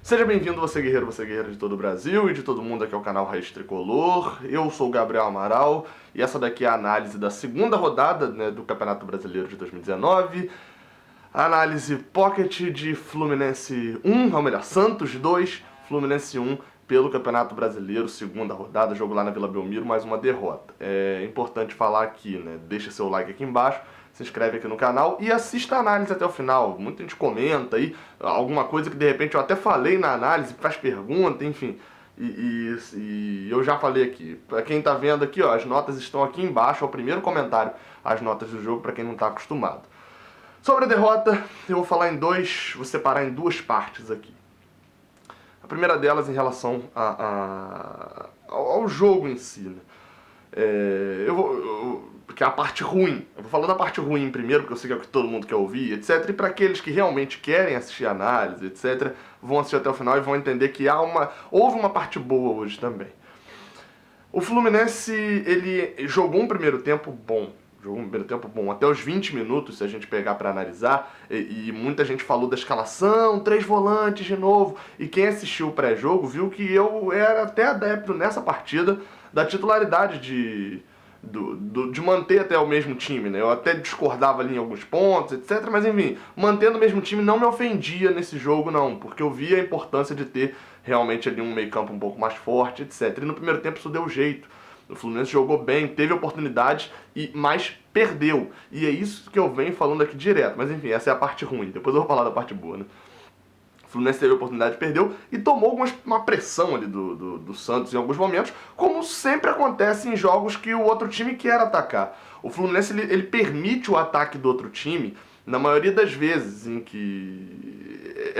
Seja bem-vindo, você guerreira de todo o Brasil e de todo mundo aqui ao canal Raiz Tricolor. Eu sou o Gabriel Amaral e essa daqui é a análise da segunda rodada, né, do Campeonato Brasileiro de 2019. A análise pocket de Fluminense 1, ou melhor, Santos 2, Fluminense 1 pelo Campeonato Brasileiro, segunda rodada, jogo lá na Vila Belmiro, mais uma derrota. É importante falar aqui, né, deixa seu like aqui embaixo, se inscreve aqui no canal e assista a análise até o final. Muita gente comenta aí alguma coisa que de repente eu até falei na análise, faz pergunta, enfim. E eu já falei aqui. Para quem tá vendo aqui, ó, as notas estão aqui embaixo, é o primeiro comentário, as notas do jogo, para quem não tá acostumado. Sobre a derrota, eu vou falar vou separar em duas partes aqui. A primeira delas em relação ao jogo em si, né? Porque é a parte ruim. Eu vou falar da parte ruim primeiro, porque eu sei que é o que todo mundo quer ouvir, etc. E para aqueles que realmente querem assistir a análise, etc., vão assistir até o final e vão entender que houve uma parte boa hoje também. O Fluminense, ele jogou um primeiro tempo bom. Até os 20 minutos, se a gente pegar para analisar, e muita gente falou da escalação, 3 volantes de novo, e quem assistiu o pré-jogo viu que eu era até adepto nessa partida da titularidade de manter até o mesmo time, né? Eu até discordava ali em alguns pontos, etc, mas enfim, mantendo o mesmo time não me ofendia nesse jogo não, porque eu via a importância de ter realmente ali um meio campo um pouco mais forte, etc. E no primeiro tempo isso deu jeito. O Fluminense jogou bem, teve oportunidades, mas perdeu. E é isso que eu venho falando aqui direto. Mas enfim, essa é a parte ruim. Depois eu vou falar da parte boa, né? O Fluminense teve oportunidade, perdeu e tomou uma pressão ali do Santos em alguns momentos, como sempre acontece em jogos que o outro time quer atacar. O Fluminense ele permite o ataque do outro time na maioria das vezes em que...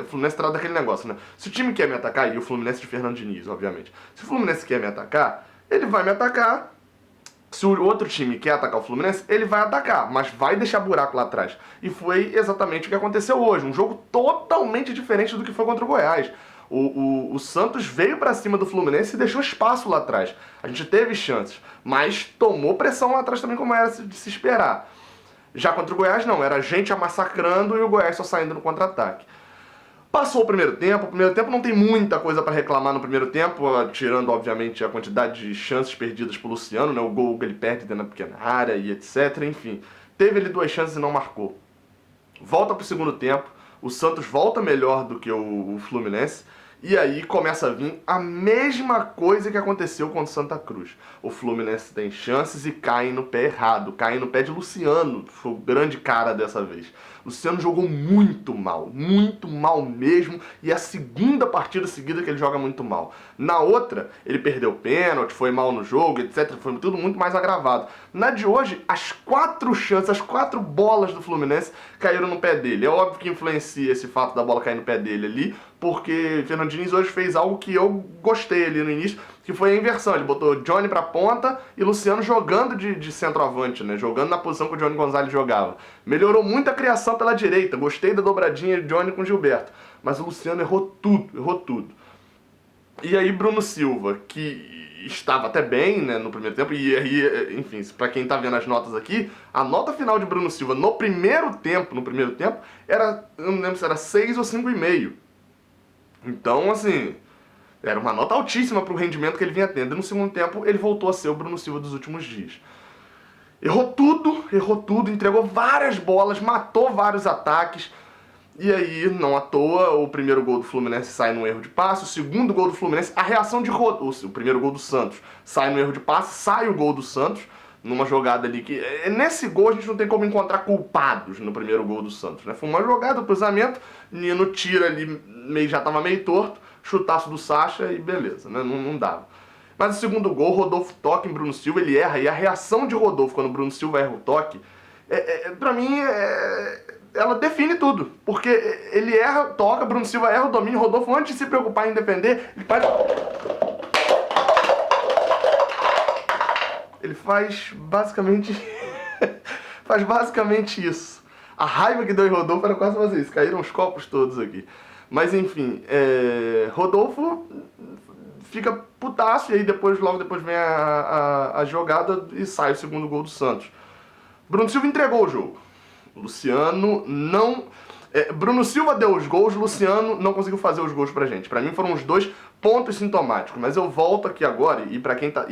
o Fluminense trata daquele negócio, né? Se o time quer me atacar, e o Fluminense de Fernando Diniz, obviamente, se o Fluminense quer me atacar, ele vai me atacar. Se o outro time quer atacar o Fluminense, ele vai atacar, mas vai deixar buraco lá atrás. E foi exatamente o que aconteceu hoje. Um jogo totalmente diferente do que foi contra o Goiás. O Santos veio pra cima do Fluminense e deixou espaço lá atrás. A gente teve chances, mas tomou pressão lá atrás também, como era de se esperar. Já contra o Goiás não, era a gente massacrando e o Goiás só saindo no contra-ataque. Passou o primeiro tempo não tem muita coisa para reclamar no primeiro tempo, tirando, obviamente, a quantidade de chances perdidas pro Luciano, né? O gol que ele perde dentro da pequena área e etc, enfim. Teve ele 2 chances e não marcou. Volta pro segundo tempo, o Santos volta melhor do que o Fluminense, e aí começa a vir a mesma coisa que aconteceu contra o Santa Cruz. O Fluminense tem chances e cai no pé errado, cai no pé de Luciano, foi o grande cara dessa vez. Luciano jogou muito mal mesmo, e é a segunda partida seguida que ele joga muito mal. Na outra, ele perdeu pênalti, foi mal no jogo, etc, foi tudo muito mais agravado. Na de hoje, as 4 chances, as 4 bolas do Fluminense caíram no pé dele. É óbvio que influencia esse fato da bola cair no pé dele ali, porque Fernando Diniz hoje fez algo que eu gostei ali no início, que foi a inversão. Ele botou Johnny pra ponta e Luciano jogando de centroavante, né? Jogando na posição que o Johnny Gonzalez jogava. Melhorou muito a criação pela direita. Gostei da dobradinha de Johnny com Gilberto. Mas o Luciano errou tudo. E aí Bruno Silva, que estava até bem, né, no primeiro tempo, e aí, enfim, pra quem tá vendo as notas aqui, a nota final de Bruno Silva no primeiro tempo, era, eu não lembro se era 6 ou 5,5. Então, assim, era uma nota altíssima pro rendimento que ele vinha tendo. E no segundo tempo, ele voltou a ser o Bruno Silva dos últimos dias. Errou tudo, entregou várias bolas, matou vários ataques. E aí, não à toa, o primeiro gol do Fluminense sai num erro de passe, o segundo gol do Fluminense, a reação de Rodolfo, o primeiro gol do Santos sai no erro de passe, sai o gol do Santos, numa jogada ali que... Nesse gol a gente não tem como encontrar culpados no primeiro gol do Santos, né? Foi uma jogada, cruzamento, Nino tira ali, já tava meio torto, chutaço do Sacha e beleza, né? Não dava. Mas o segundo gol, Rodolfo toca em Bruno Silva, ele erra, e a reação de Rodolfo quando o Bruno Silva erra o toque, pra mim, ela define tudo. Porque ele erra, toca, Bruno Silva erra o domínio, Rodolfo, antes de se preocupar em defender, ele faz basicamente isso. A raiva que deu em Rodolfo era quase fazer isso, caíram os copos todos aqui. Mas enfim, Rodolfo fica putaço, e aí logo depois vem a jogada e sai o segundo gol do Santos. Bruno Silva entregou o jogo. O Luciano não... Bruno Silva deu os gols, Luciano não conseguiu fazer os gols pra gente. Pra mim foram os dois pontos sintomáticos. Mas eu volto aqui agora, e pra quem tá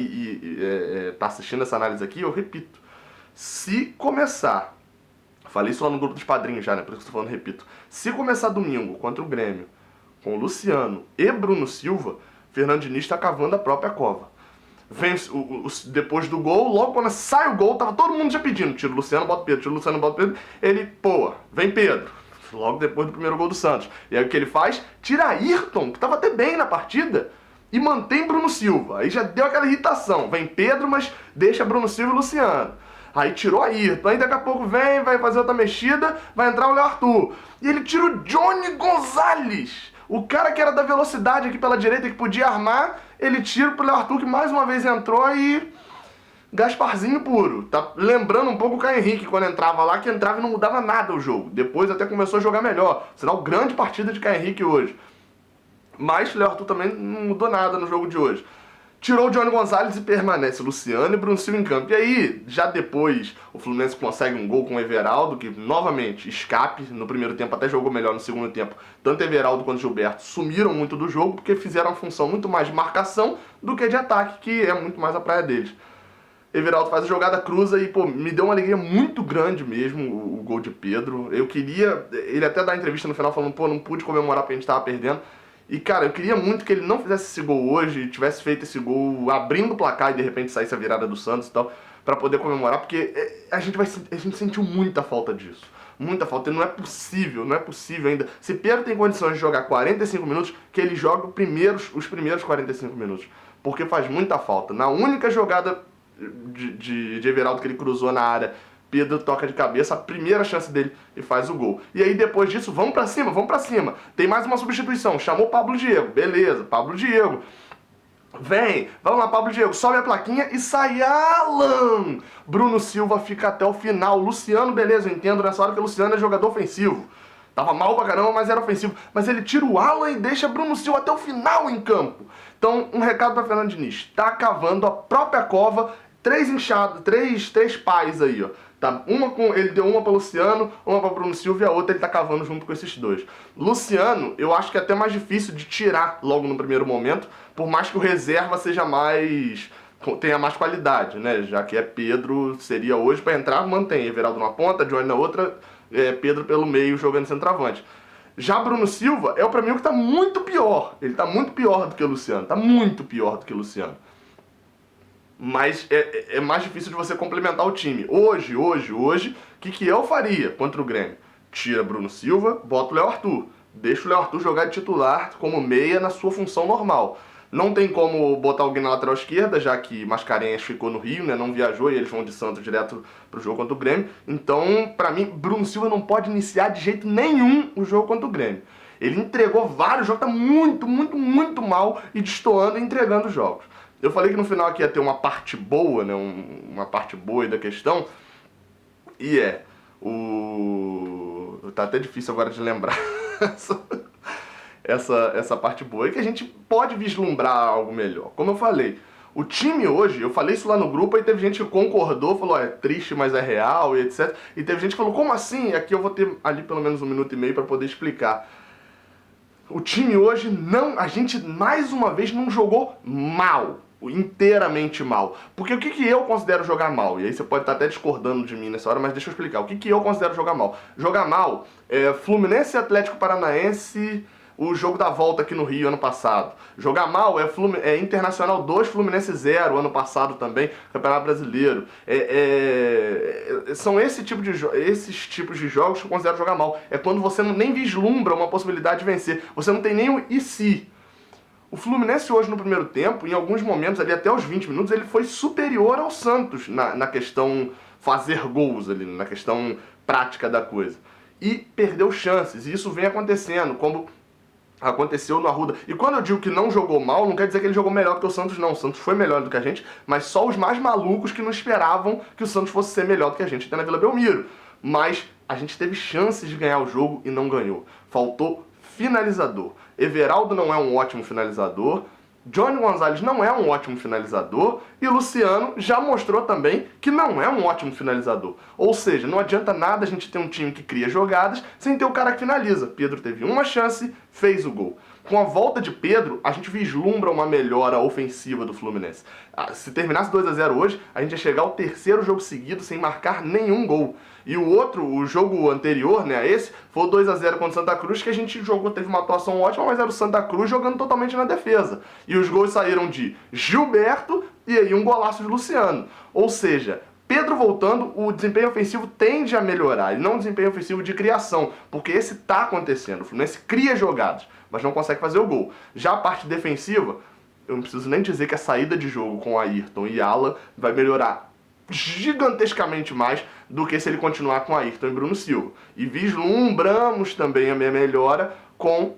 assistindo essa análise aqui, eu repito. Se começar, falei isso lá no grupo dos padrinhos já, né? Por isso que eu tô falando, repito. Se começar domingo contra o Grêmio, com Luciano e Bruno Silva, Fernando Diniz tá cavando a própria cova. Vem depois do gol, logo quando sai o gol, tava todo mundo já pedindo, tira o Luciano, bota o Pedro, tira o Luciano, bota o Pedro. Ele, pô, vem Pedro, logo depois do primeiro gol do Santos. E aí o que ele faz? Tira Ayrton, que tava até bem na partida, e mantém Bruno Silva. Aí já deu aquela irritação, vem Pedro, mas deixa Bruno Silva e Luciano. Aí tirou Ayrton, aí daqui a pouco vem, vai fazer outra mexida, vai entrar o Léo Arthur. E ele tira o Johnny Gonzalez, o cara que era da velocidade aqui pela direita, que podia armar, ele tira pro Léo Arthur, que mais uma vez entrou, e Gasparzinho puro. Tá lembrando um pouco o Caio Henrique quando entrava lá, que entrava e não mudava nada o jogo. Depois até começou a jogar melhor. Será uma grande partida de Caio Henrique hoje. Mas o Léo Arthur também não mudou nada no jogo de hoje. Tirou o Johnny Gonzalez e permanece Luciano e Bruno Silva em campo. E aí, já depois, o Fluminense consegue um gol com o Everaldo, que novamente, escape. No primeiro tempo até jogou melhor, no segundo tempo, tanto Everaldo quanto Gilberto sumiram muito do jogo, porque fizeram uma função muito mais de marcação do que de ataque, que é muito mais a praia deles. Everaldo faz a jogada, cruza e, pô, me deu uma alegria muito grande mesmo o gol de Pedro. Eu queria... Ele até dá entrevista no final falando, pô, não pude comemorar porque a gente tava perdendo. E, cara, eu queria muito que ele não fizesse esse gol hoje, tivesse feito esse gol abrindo o placar e de repente saísse a virada do Santos e tal, pra poder comemorar, porque a gente sentiu muita falta disso. Muita falta, e não é possível ainda. Se Pedro tem condições de jogar 45 minutos, que ele joga os primeiros 45 minutos. Porque faz muita falta. Na única jogada de Everaldo que ele cruzou na área, Pedro toca de cabeça, a primeira chance dele, e faz o gol. E aí depois disso, vamos pra cima. Tem mais uma substituição, chamou Pablo Diego, beleza, Pablo Diego. Vem, vamos lá, Pablo Diego, sobe a plaquinha e sai Alan. Bruno Silva fica até o final. Luciano, beleza, eu entendo nessa hora que o Luciano é jogador ofensivo. Tava mal pra caramba, mas era ofensivo. Mas ele tira o Alan e deixa Bruno Silva até o final em campo. Então, um recado pra Fernando Diniz. Tá cavando a própria cova, três pais aí, ó. Tá, ele deu uma para Luciano, uma para Bruno Silva e a outra ele tá cavando junto com esses dois. Luciano, eu acho que é até mais difícil de tirar logo no primeiro momento, por mais que o reserva tenha mais qualidade, né? Já que Pedro, seria hoje para entrar, mantém Everaldo na ponta, Johnny na outra, Pedro pelo meio jogando centroavante. Já Bruno Silva é para mim o que tá muito pior. Ele tá muito pior do que o Luciano, tá muito pior do que o Luciano. Mas é mais difícil de você complementar o time. Hoje, o que eu faria contra o Grêmio? Tira Bruno Silva, bota o Léo Arthur. Deixa o Léo Arthur jogar de titular como meia na sua função normal. Não tem como botar alguém na lateral esquerda, já que Mascarenhas ficou no Rio, né? Não viajou e eles vão de Santos direto pro jogo contra o Grêmio. Então, pra mim, Bruno Silva não pode iniciar de jeito nenhum o jogo contra o Grêmio. Ele entregou vários jogos, tá muito mal e destoando e entregando jogos. Eu falei que no final aqui ia ter uma parte boa, né? Uma parte boa da questão. E tá até difícil agora de lembrar essa parte boa. É que a gente pode vislumbrar algo melhor. Como eu falei, o time hoje, eu falei isso lá no grupo, aí teve gente que concordou, falou, é triste, mas é real, e etc. E teve gente que falou, como assim? Aqui eu vou ter ali pelo menos 1 minuto e meio para poder explicar. O time hoje a gente mais uma vez não jogou mal. Inteiramente mal. Porque o que eu considero jogar mal? E aí você pode estar até discordando de mim nessa hora, mas deixa eu explicar. O que eu considero jogar mal? Jogar mal é Fluminense e Atlético Paranaense, o jogo da volta aqui no Rio ano passado. Jogar mal é Internacional 2, Fluminense 0 ano passado também, Campeonato Brasileiro. São esses tipos de jogos que eu considero jogar mal. É quando você nem vislumbra uma possibilidade de vencer. Você não tem nem o e se. O Fluminense hoje no primeiro tempo, em alguns momentos ali até os 20 minutos, ele foi superior ao Santos na questão fazer gols ali, na questão prática da coisa. E perdeu chances, e isso vem acontecendo, como aconteceu no Arruda. E quando eu digo que não jogou mal, não quer dizer que ele jogou melhor do que o Santos, não. O Santos foi melhor do que a gente, mas só os mais malucos que não esperavam que o Santos fosse ser melhor do que a gente até na Vila Belmiro. Mas a gente teve chances de ganhar o jogo e não ganhou. Faltou finalizador. Everaldo não é um ótimo finalizador. Johnny Gonzalez não é um ótimo finalizador e o Luciano já mostrou também que não é um ótimo finalizador. Ou seja, não adianta nada a gente ter um time que cria jogadas sem ter o cara que finaliza. Pedro teve uma chance, fez o gol. Com a volta de Pedro, a gente vislumbra uma melhora ofensiva do Fluminense. Se terminasse 2-0 hoje, a gente ia chegar ao terceiro jogo seguido sem marcar nenhum gol. E o jogo anterior, né, esse, foi o 2-0 contra o Santa Cruz, que a gente jogou, teve uma atuação ótima, mas era o Santa Cruz jogando totalmente na defesa. E os gols saíram de Gilberto e aí um golaço de Luciano. Ou seja, Pedro voltando, o desempenho ofensivo tende a melhorar, e não o desempenho ofensivo de criação, porque esse tá acontecendo. O Fluminense cria jogadas, mas não consegue fazer o gol. Já a parte defensiva, eu não preciso nem dizer que a saída de jogo com Ayrton e Alan vai melhorar gigantescamente mais do que se ele continuar com Ayrton e Bruno Silva. E vislumbramos também a minha melhora com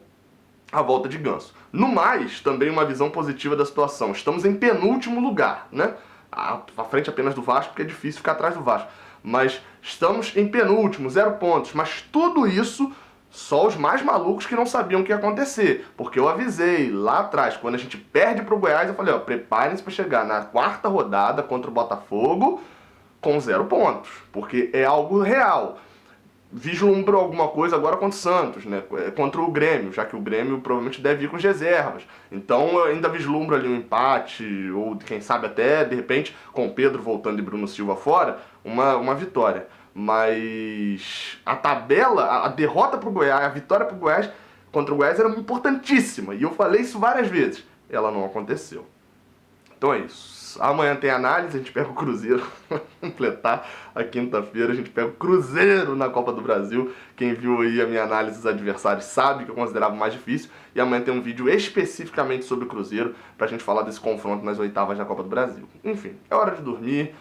a volta de Ganso. No mais, também uma visão positiva da situação. Estamos em penúltimo lugar, né? À frente apenas do Vasco, porque é difícil ficar atrás do Vasco. Mas estamos em penúltimo, 0 pontos. Mas tudo isso, só os mais malucos que não sabiam o que ia acontecer. Porque eu avisei lá atrás, quando a gente perde pro Goiás, eu falei, ó, preparem-se para chegar na 4ª rodada contra o Botafogo com 0 pontos. Porque é algo real. Vislumbro alguma coisa agora contra o Santos, né? Contra o Grêmio, já que o Grêmio provavelmente deve ir com as reservas. Então eu ainda vislumbro ali um empate, ou quem sabe até, de repente, com o Pedro voltando e Bruno Silva fora, uma vitória. Mas a tabela, a derrota pro Goiás, a vitória pro Goiás contra o Goiás era importantíssima. E eu falei isso várias vezes. Ela não aconteceu. Então é isso. Amanhã tem análise, a gente pega o Cruzeiro para completar a quinta-feira, a gente pega o Cruzeiro na Copa do Brasil. Quem viu aí a minha análise dos adversários sabe que eu considerava mais difícil. E amanhã tem um vídeo especificamente sobre o Cruzeiro pra gente falar desse confronto nas oitavas da Copa do Brasil. Enfim, é hora de dormir,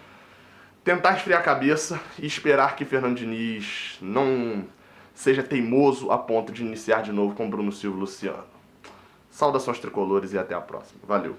tentar esfriar a cabeça e esperar que Fernando Diniz não seja teimoso a ponto de iniciar de novo com Bruno Silva e Luciano. Saudações tricolores e até a próxima. Valeu!